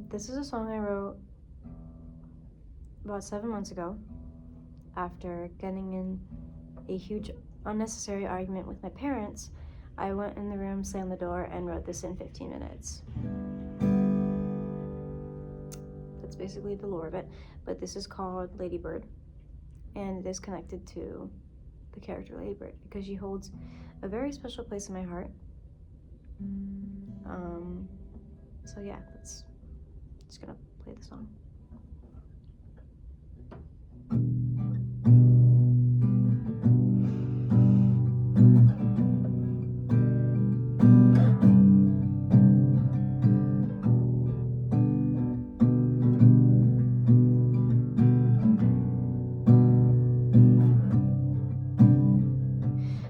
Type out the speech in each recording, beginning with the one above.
This is a song I wrote about 7 months ago after getting in a huge unnecessary argument with my parents. I went in the room, slammed the door, and wrote this in 15 minutes. That's basically the lore of it, but this is called Ladybird, and it is connected to the character Ladybird because she holds a very special place in my heart. So yeah, that's just gonna play the song.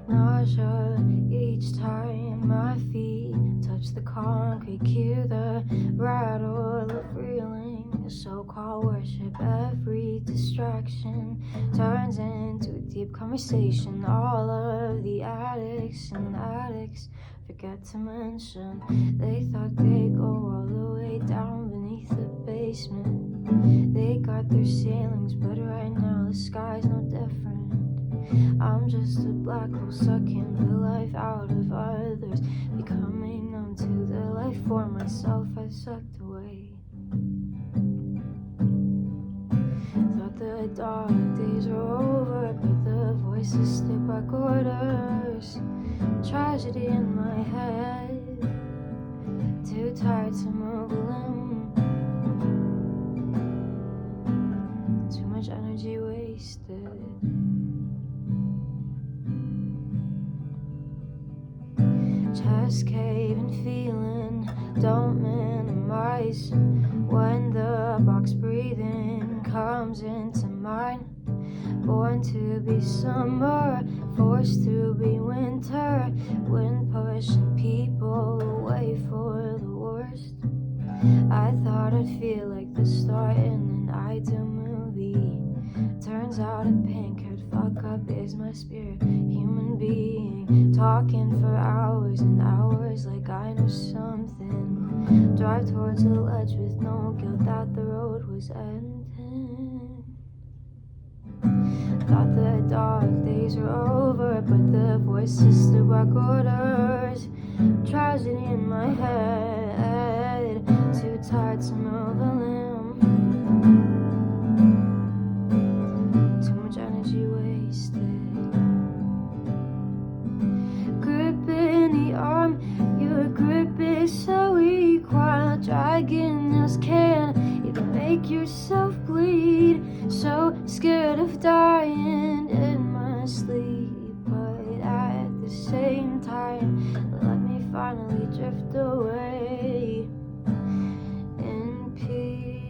Nausea each time my feet touch the concrete, cue the rattle of reeling, so-called worship. Every distraction turns into a deep conversation. All of the addicts forget to mention they thought they'd go all the way down beneath the basement. They got their ceilings, but right now the sky's no different. I'm just a black hole sucking the life out of others, becoming numb to the life for myself I've sucked away. Thought the dark days were over, but the voices still bark orders. Tragedy in my head, too tired to move a limb. Too much energy wasted. Chest caving feeling, don't minimize when the box breathing comes into mind. Born to be summer, forced to be winter, wind pushing people away for the worst. I thought I'd feel like the star in an ideal movie. Turns out a pink-haired fuck-up is my spirit, human being, talking for hours and hours like I know something. Drive towards a ledge with no guilt that the road was ending. Thought the dark days were over, but the voices still bark orders. Tragedy in my head, too tired to move a limb. Too much energy wasted. Grip in the arm, your grip is so weak, while dragging nails can even make yourself bleed. So scared of dying in my sleep, but at the same time, let me finally drift away in pieces.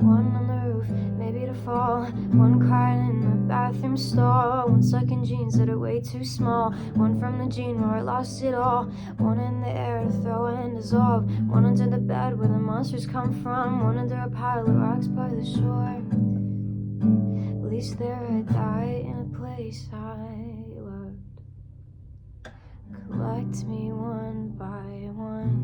One on the roof, maybe to fall. One crying in the bathroom stall. One stuck in jeans that are way too small. One from the gene where I lost it all. One in the air to throw and dissolve. One under the bed where the monsters come from. One under a pile of rocks by the shore. At least there I die in a place I loved. Collect me one by one.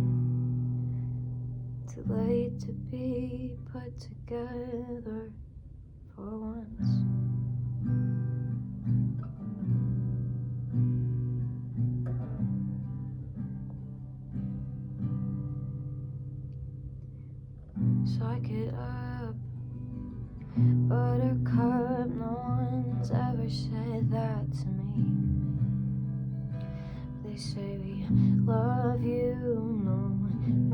Too late to be put together for once. Suck it up, buttercup. No one's ever said that to me. They say we love you no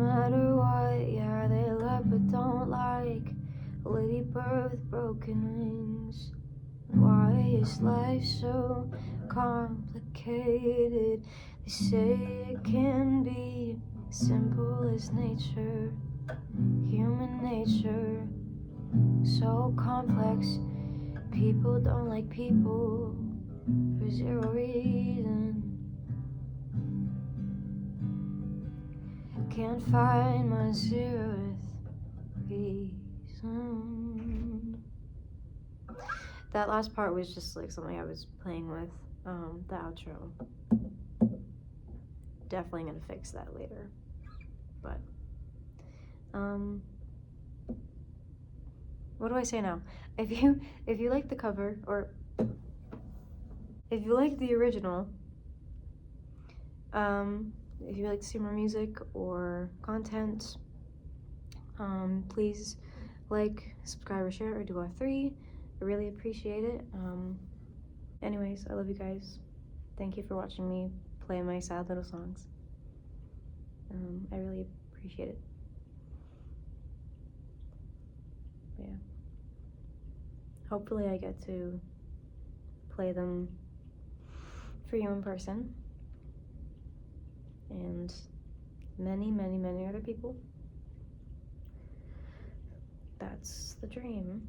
matter what. Yeah, they love but don't like. A ladybird with broken wings. Why is life so complicated? They say it can be simple as nature, human nature, so complex. People don't like people for zero reason. Can't find my 0th piece. reason. That last part was just like something I was playing with, the outro. Definitely gonna fix that later. But, what do I say now? If you like the cover, or if you like the original, if you like to see more music or content, please like, subscribe, or share, or do all three. I really appreciate it. Anyways, I love you guys. Thank you for watching me play my sad little songs. I really appreciate it. Yeah. Hopefully I get to play them for you in person. And many, many, many other people. That's the dream.